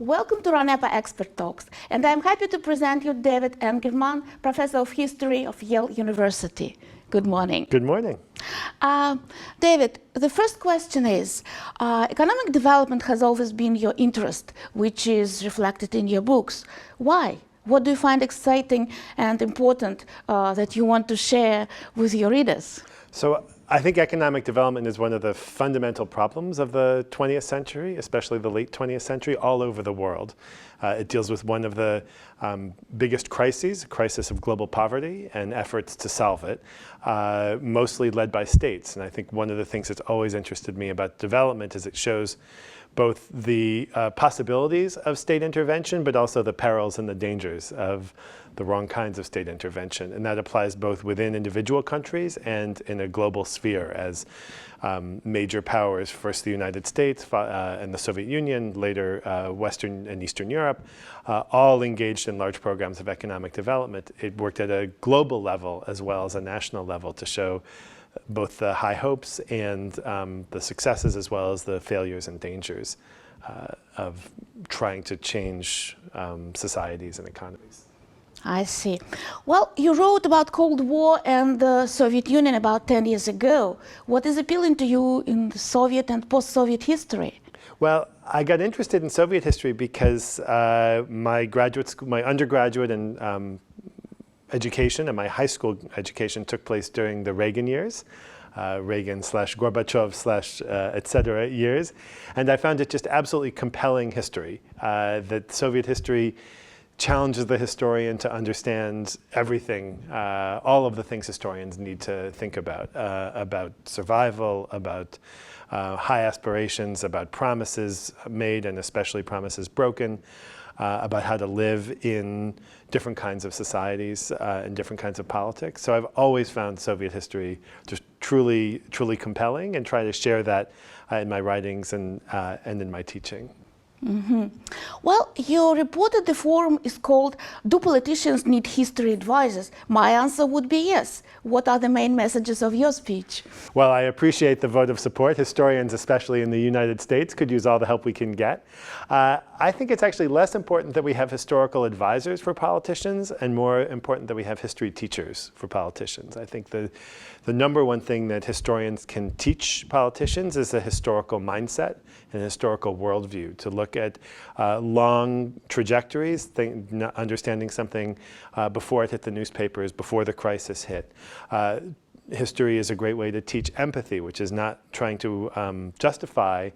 Welcome to RANEPA Expert Talks, and I'm happy to present you Дэвид Энгерман, professor of history of Yale University. Good morning. Good morning. David, the first question is, economic development has always been your interest, which is reflected in your books. Why? What do you find exciting and important that you want to share with your readers? So I think economic development is one of the fundamental problems of the 20th century, especially the late 20th century, all over the world. It deals with one of the biggest crises, a crisis of global poverty and efforts to solve it, mostly led by states. And I think one of the things that's always interested me about development is it shows both the possibilities of state intervention, but also the perils and the dangers of the wrong kinds of state intervention. And that applies both within individual countries and in a global sphere as major powers, first the United States and the Soviet Union, later Western and Eastern Europe, all engaged in large programs of economic development. It worked at a global level as well as a national level to show both the high hopes and the successes as well as the failures and dangers of trying to change societies and economies. I see. Well, you wrote about Cold War and the Soviet Union about 10 years ago. What is appealing to you in the Soviet and post-Soviet history? Well, I got interested in Soviet history because my undergraduate and education and my high school education took place during the Reagan years, Reagan/Gorbachev/ etc. years. And I found it just absolutely compelling history, that Soviet history challenges the historian to understand everything, all of the things historians need to think about survival, about high aspirations, about promises made and especially promises broken, about how to live in different kinds of societies and different kinds of politics. So I've always found Soviet history just truly, truly compelling and try to share that in my writings and in my teaching. Mm-hmm. Well, you reported the forum is called "Do Politicians Need History Advisors?" My answer would be yes. What are the main messages of your speech? Well, I appreciate the vote of support. Historians, especially in the United States, could use all the help we can get. I think it's actually less important that we have historical advisors for politicians and more important that we have history teachers for politicians. I think the number one thing that historians can teach politicians is a historical mindset and a historical worldview, to look at long trajectories, understanding something before it hit the newspapers, before the crisis hit. History is a great way to teach empathy, which is not trying to justify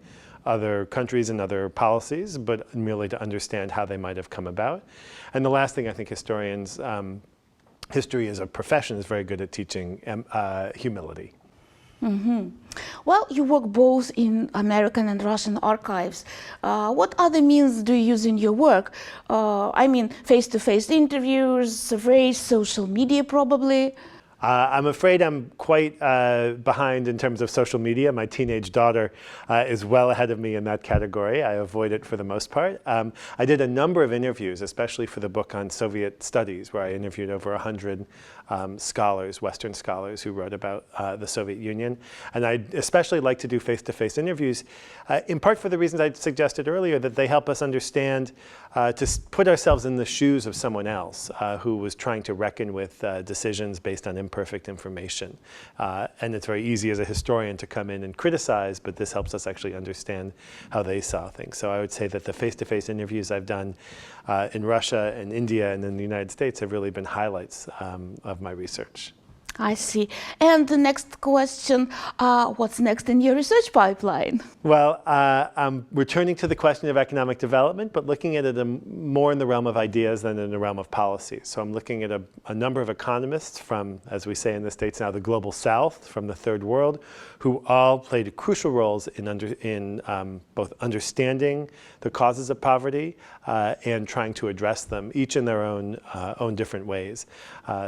other countries and other policies, but merely to understand how they might have come about. And the last thing I think historians, history as a profession is very good at teaching humility. Mm-hmm. Well, you work both in American and Russian archives. What other means do you use in your work? I mean, face-to-face interviews, surveys, social media probably? I'm afraid I'm quite behind in terms of social media. My teenage daughter is well ahead of me in that category. I avoid it for the most part. I did a number of interviews, especially for the book on Soviet studies, where I interviewed over 100 scholars, Western scholars, who wrote about the Soviet Union. And I especially like to do face-to-face interviews, in part for the reasons I suggested earlier, that they help us understand, to put ourselves in the shoes of someone else who was trying to reckon with decisions based on imperfect information. And it's very easy as a historian to come in and criticize, but this helps us actually understand how they saw things. So I would say that the face-to-face interviews I've done in Russia and India and in the United States have really been highlights of my research. I see. And the next question, what's next in your research pipeline? Well, I'm returning to the question of economic development, but looking at it more in the realm of ideas than in the realm of policy. So I'm looking at a number of economists from, as we say in the States now, the global South, from the Third World, who all played crucial roles in both understanding the causes of poverty and trying to address them, each in their own different ways.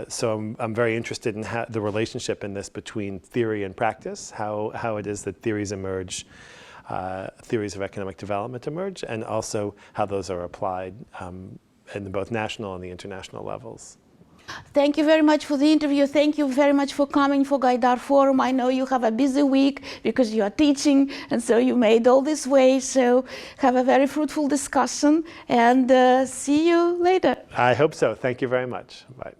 So I'm very interested in the relationship in this between theory and practice, how it is that theories emerge, theories of economic development emerge, and also how those are applied in both national and the international levels. Thank you very much for the interview. Thank you very much for coming for Gaidar Forum. I know you have a busy week because you are teaching, and so you made all this way. So have a very fruitful discussion, and see you later. I hope so. Thank you very much. Bye.